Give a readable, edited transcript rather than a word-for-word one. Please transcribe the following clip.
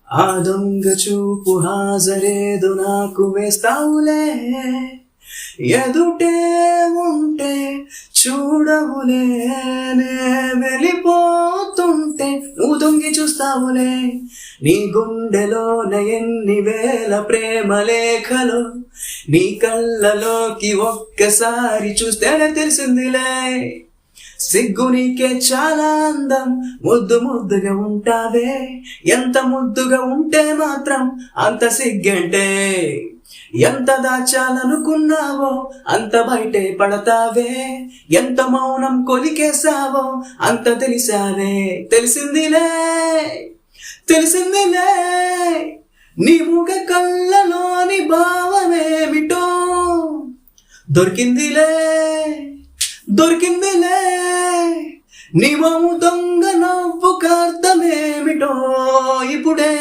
ఆ దొంగ చూపు హాజరేదు నాకు వేస్తావులే, ఎదుటే ఉంటే చూడవులే, నే వెళ్ళిపోతుంటే నువ్వు దొంగి చూస్తావులే. నీ గుండెలోన ఎన్ని వేల ప్రేమ లేఖలు, నీ కళ్ళలోకి ఒక్కసారి చూస్తేనే తెలిసిందిలే. సిగ్గు నీకే చాలా అందం, ముద్దు ముద్దుగా ఉంటావే, ఎంత ముద్దుగా ఉంటే మాత్రం అంత సిగ్గంటే. ఎంత దాచాలనుకున్నావో అంత బయటే పడతావే, ఎంత మౌనం కొలికేసావో అంత తెలిసావే. తెలిసిందిలే తెలిసిందిలే, నీ ముఖ కళ్ళలోని భావమేమిటో దొరికిందిలే దొరికిందిలే, నీ మౌ దొంగ నవ్వు కార్థమేమిటో ఇప్పుడే.